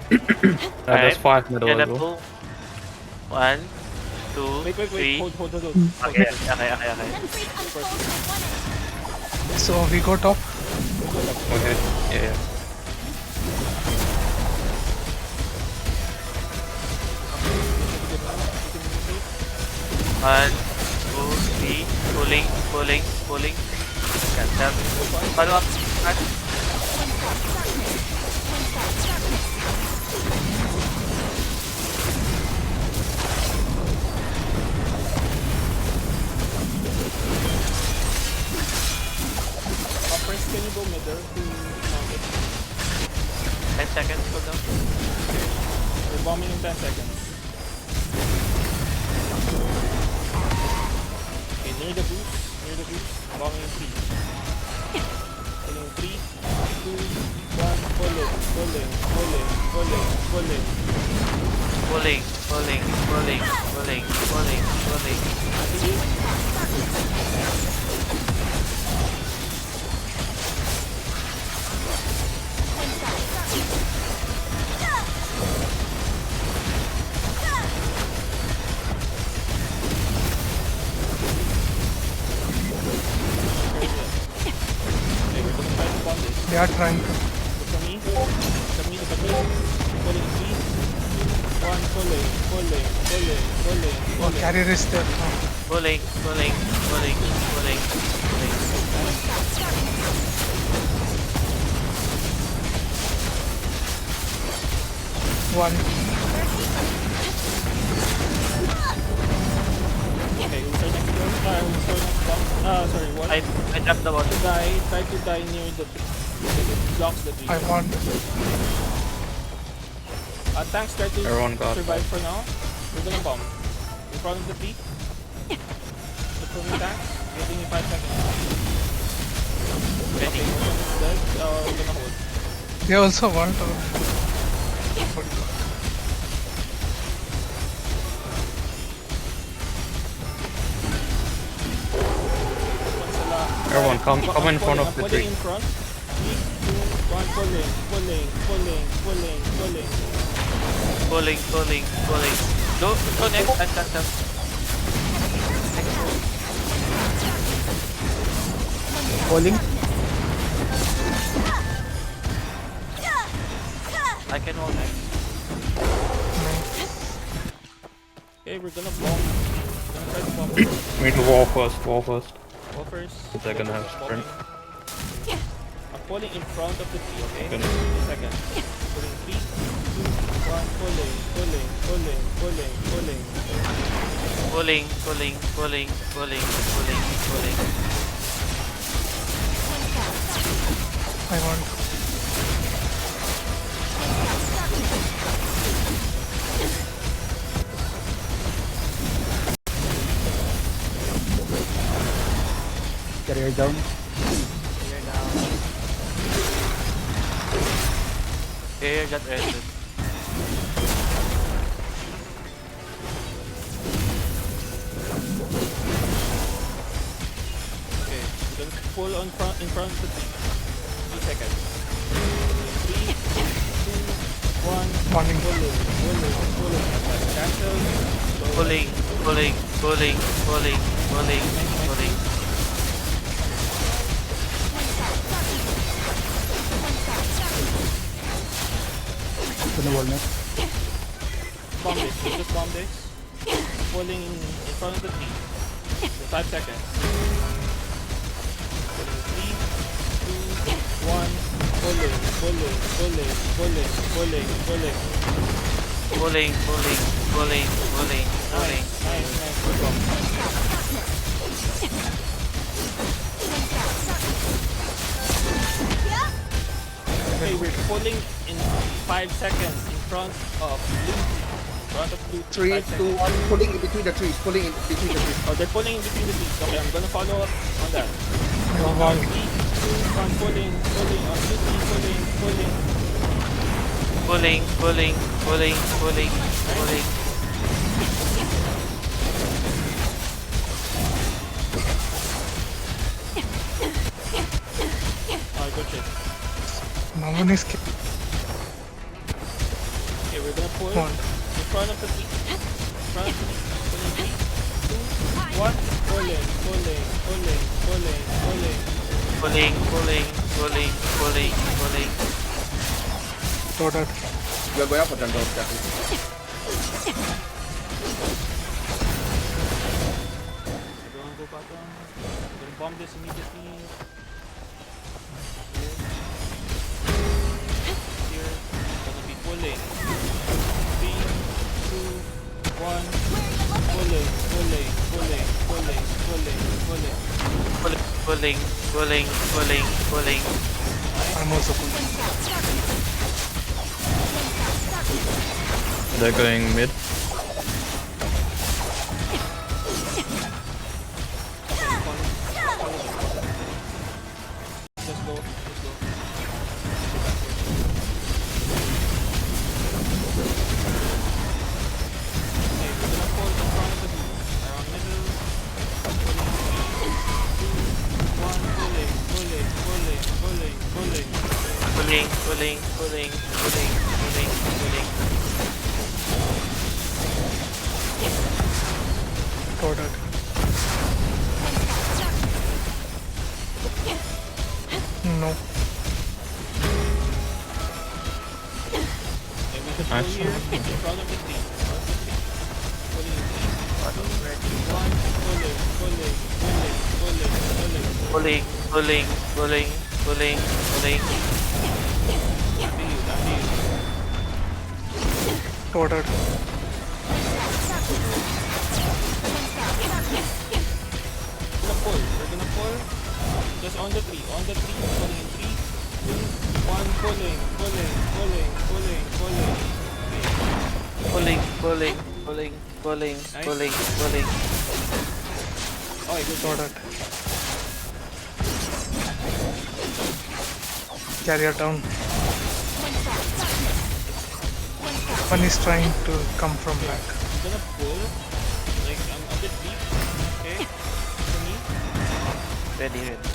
There's 5 middle Gonna as well. pull. 1, 2, Wait, 3. hold. Okay. So we go top. Okay, yeah. One, two, three. Pulling. Cancel. Follow up. First, can you go middle to mount it? 10 seconds, hold on. We're bombing in 10 seconds. Okay, near the boost. Bombing in 3. Pulling 3, 2, 1, pulling. They are trying to. Look at me. Pulling 3, 2, 1, pulling. Oh, carrier is there. Pulling. One. Okay, we'll start next turn. We'll start next bomb. Sorry, one. I dropped the ball. Try to die near the blocks the tree. I want. Tanks try to Everyone got survive for now. We're gonna bomb. In front of the tree. Look for me, tanks. Giving you 5 seconds. Ready. Okay, one is dead. We're gonna hold. They also want. Everyone come in front of the tree. In front. 3, 2, 1, pulling. Pulling. Go next. Cancel. Bowling. I can hold next. Okay, we're gonna bomb. We're gonna try to bomb. We need to wall first. Go first. They're gonna have sprint. I'm pulling in front of the tree, okay? Good. 2 seconds. Pulling 3, 2, 1, pulling. Pulling. I want. Carrier down. Air got ended. Okay, we're gonna pull in front of the tree. 3 seconds. 3, 2, 1, Morning. pulling. Cancel. Pulling. To the wall net. Bomb this. Just bomb this. Pulling in front of the tree. 5 seconds. Pulling 3, 2, 1. Pulling. Nice. Good bomb. Okay, we're pulling in 5 seconds in front of blue. 3, 2, 1. Pulling in between the trees. Oh, they're pulling in between the trees. Okay, I'm gonna follow up on that. I want. 3, 2, 1, pulling. On 2, 3, pulling. Pulling. Alright, good shit. No one is. We're gonna pull One. in front of the tree. In front of the tree. Pulling 3, 2, 1. Pulling, pulling, pulling, pulling, pulling. Pulling, pulling, pulling, pulling, pulling. Loaded. You are going up for jungle, Jackie. Everyone go back down. We're gonna bomb this immediately. Here. Gonna be pulling. 3, 2, 1. Pulling, pulling, pulling, pulling, pulling, pulling. Pulling, pulling, pulling, pulling. I'm also pulling. They're going mid. Let's go. Let's go. Okay, we're gonna pull in front of the blue. Around middle. Pulling. 3, 2, 1. Pulling, pulling, pulling, pulling, pulling. Pulling, pulling, pulling, pulling, pulling, pulling. Loaded. No. Okay, we can pull Nice. here. In front of the tree. Pulling in 3, 2, 1. Pulling, pulling, pulling, pulling, pulling. Pulling, pulling, pulling, pulling, pulling. After you, after you. Loaded. We're gonna pull. Just on the tree, pulling in 3, 2, 1, pulling, pulling, pulling, pulling, pulling. Okay. Pulling, pulling, pulling, pulling, Nice. pulling, pulling. Okay, good. Loaded. Carrier down. One is trying to come from back. I'm gonna pull. Like, I'm a bit deep. Okay? For me. Ready, ready.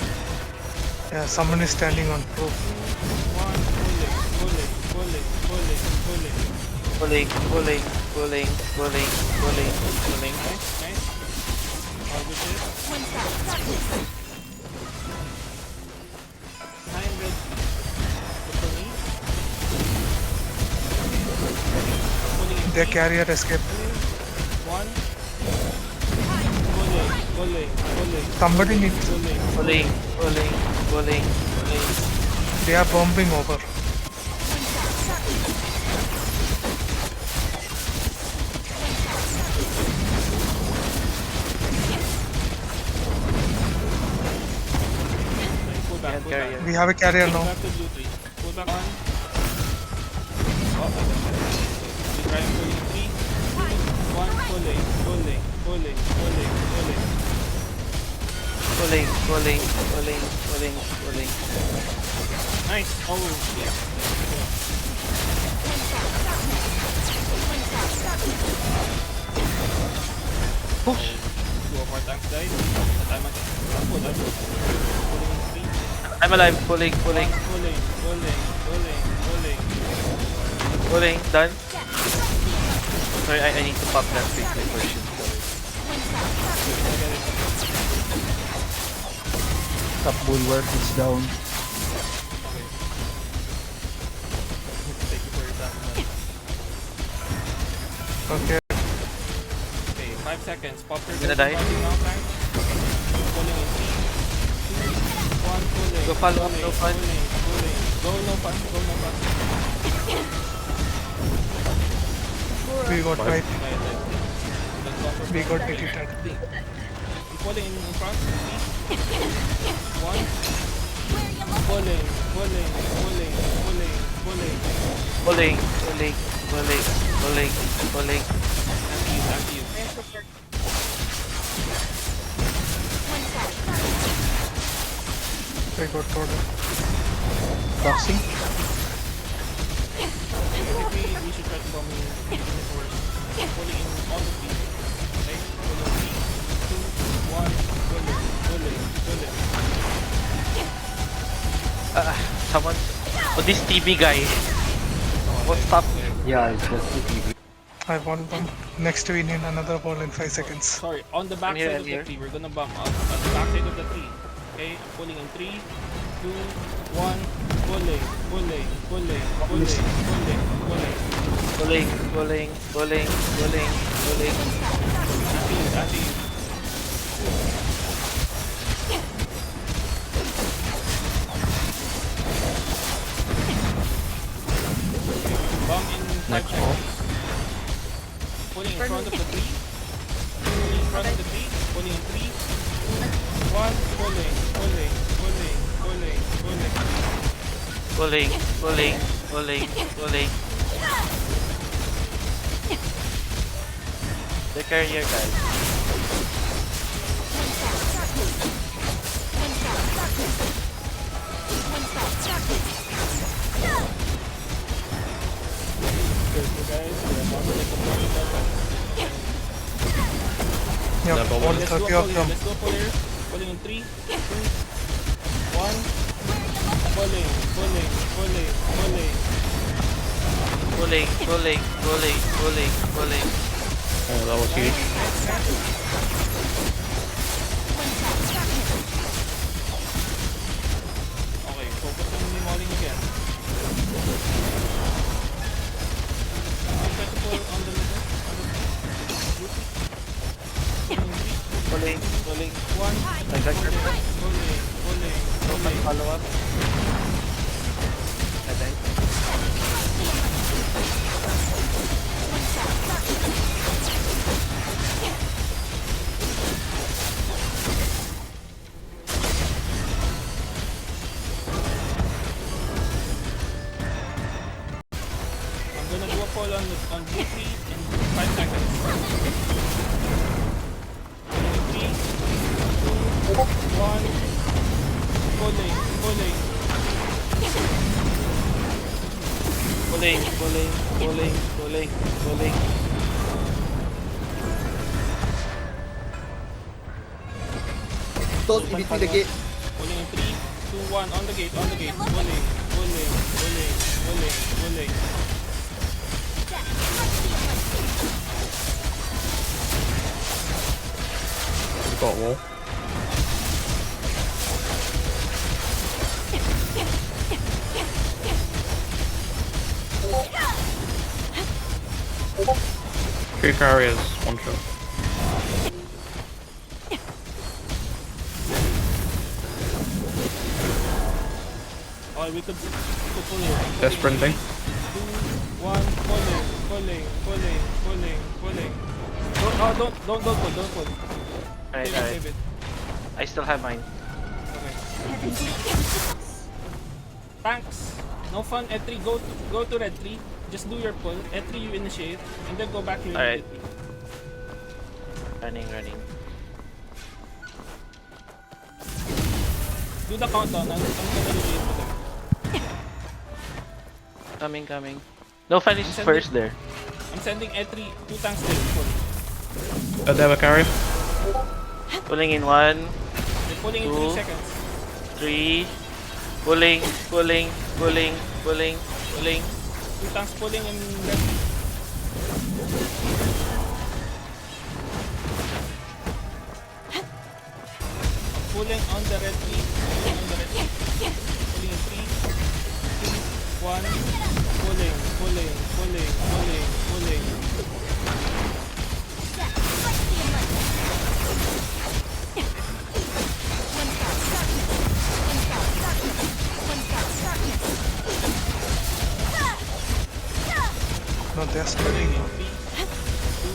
Yeah, someone is standing on roof. 1, pulling, pulling, pulling, pulling, pulling. Pulling, pulling, pulling, pulling, pulling, pulling. Nice, nice. All good shit. 900. Good for me. Pulling in Their 3, carrier escaped. 1. Pulling, pulling, pulling, Somebody needs. pulling. Pulling, pulling, pulling, pulling. They are bombing over. Pull back, pull Carrier. back. We have a carrier Pull now. back to blue tree. Pull back on. Oh, I got that. We try and pull in 3, 2, 1, pulling, pulling, pulling, pulling, pulling. Pulling, pulling, pulling, pulling, pulling. Nice. Oh, yeah. Push. 2 of our tanks died. But I'm again. Pull up. Pulling in 3, I'm alive. Pulling, pulling, 1, pulling, pulling, pulling, pulling. pulling. Done. Sorry, I need to pop that quickly for shield cover. I get it. Top bulwark is down. Okay. Thank you for your time, man. Okay. Okay, 5 seconds. Pop your Gonna gun die. now, tank. Pulling in 3, 2, 1, pulling. Go follow up, pulling, no fun. Pulling, pulling. Go no fun, go no fun. We got Five. wiped. We got Keep deleted. pulling in front. 3, 1. Pulling, pulling, pulling, pulling, pulling. Pulling, pulling, pulling, pulling, pulling. After you. We got total. Boxing. We should try to bomb in force. Pulling in all the feet. Okay? Pulling 3, 2, 1. Pulling, pulling, pulling. Someone. Oh, this TV guy. Won't stop. Yeah, it's just the TV. I want them. Next we need another ball in 5 seconds. Sorry, on the back here, side I'm of the here. tree. We're gonna bump out on the back side of the tree. Okay, I'm pulling in 3, 2, 1. Pulling, pulling, pulling, pulling, pulling, pulling. Pulling, pulling, pulling, pulling, pulling. Anti you. Bomb in 5 Next seconds. Pulling in front of the tree. Pulling in front of the tree. Pulling in 3, 2, 1. Pulling, pulling, pulling, pulling, pulling. Pulling, pulling, pulling, pulling. The carrier guys. Good, you guys. We are bombing like a bloody weapon. Yeah, Level all one. Let's do a 30 pull of here. them. Let's do a pull here. Pulling in 3, 2, 1. Pulling, pulling, pulling, pulling. Pulling, pulling, pulling, pulling, pulling. Oh, that was huge. Okay, focus on demolling again. Try to pull on the middle. Pulling, pulling. 1. I got your Pulling, pulling, pulling, pulling. follow up. I died. I'm gonna do a pull on G3 in 5 seconds. 3, 2, 1. Pulling, pulling. Pulling, pulling, pulling, pulling, pulling. Toss in between the gate. Pulling in 3, 2, 1. On the gate, on the gate. Pulling, pulling, pulling, pulling, pulling. We got a wall. Three carriers, one shot. Oh, we could pull here. They're sprinting. 2, 1. Pulling, pulling, pulling, pulling, pulling. Don't pull. Alright, Save it, alright. save it. I still have mine. Okay. Thanks. No fun. E3, go to red 3. Just do your pull. E3, you initiate, and then go back here. Alright. immediately. Running, running. Do the countdown. I'm gonna relate to them. Coming, coming. No fan is Send first it. there. I'm sending E3 2 tanks there. Pull. They have a carrier. Pulling in 1, They're pulling in 3 Two. seconds. 3. Pulling, pulling, pulling, pulling, pulling. 2 tanks pulling in red. Pulling on the red 3. Pulling on the red 3. Pulling in 3, 2, 1. Pulling, pulling, pulling, pulling, pulling. No, they're Pulling spreading. in 3, 2,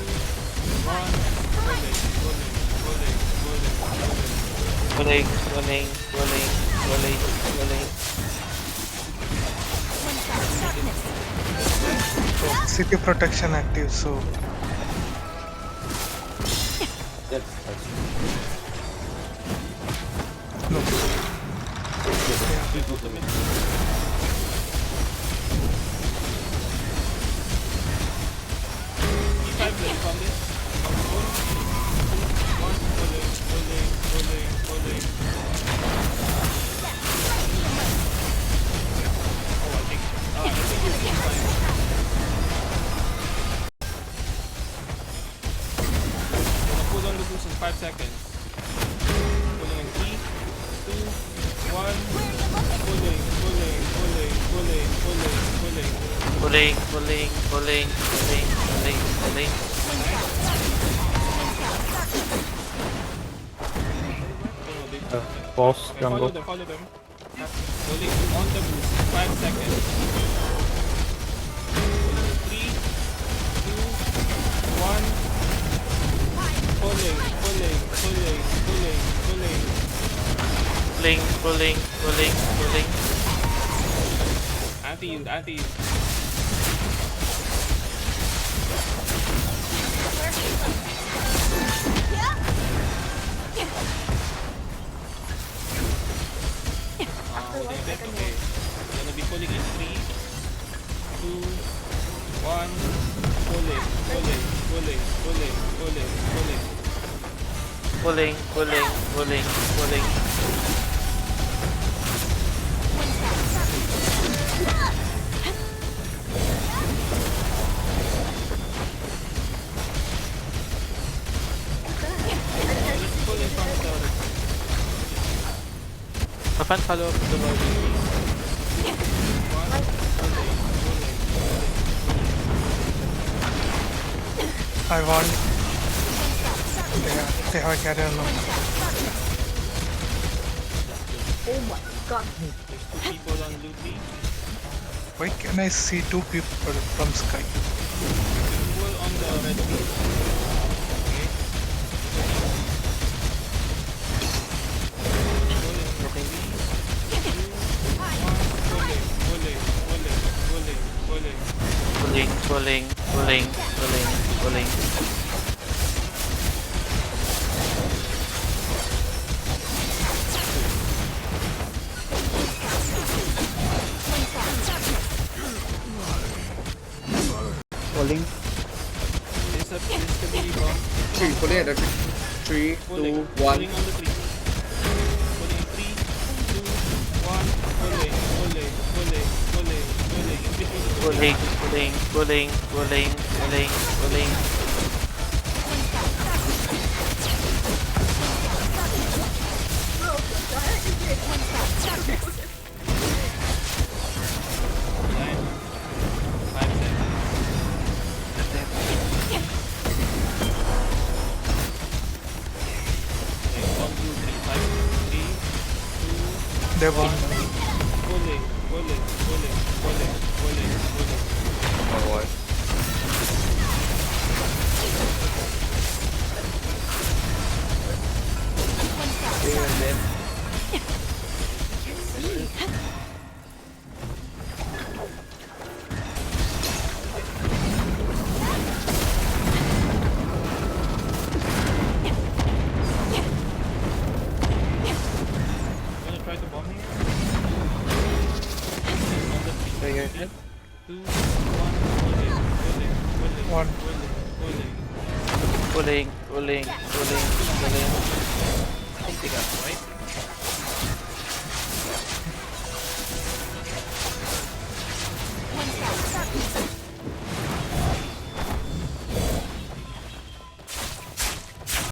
1. Pulling, pulling, pulling, pulling, pulling. Pulling, pulling, pulling, pulling, pulling. City protection active, so Yes. no. E5 left on this. Pull. 1. Pulling, pulling, pulling, pulling. Oh, I think you're fine. Pulling, pulling, pulling, pulling, pulling, pulling. Boss, Okay, jungle. follow them. Pulling on the move. 5 seconds. Pulling 3, 2, 1. Pulling. Pulling, pulling, pulling, pulling. Anti-use. Holding it. Okay. Gonna be pulling in 3, 2, 1. Pulling. Pulling, pulling, pulling, pulling. Pulling from the Kapan follow up the body? I want. They have a carrier now. Oh my god. There's 2 people on loot B. Why can I see 2 people from sky? Pull on the red B. Okay. Okay. Pulling. Pulling. Pulling. There's a stability bomb. 3. Pulling at the 3, 2, 1. Pulling on the 3. Pulling 3, 2, 1. Pulling. In between the 2. Pulling. Nine. 5 seconds. Okay, 1, 2, 3. 5, 3, 2, They won. pulling. Oh boy. Gonna try to bomb here. On the 3. 2, 1. One. Pulling. I think they got right.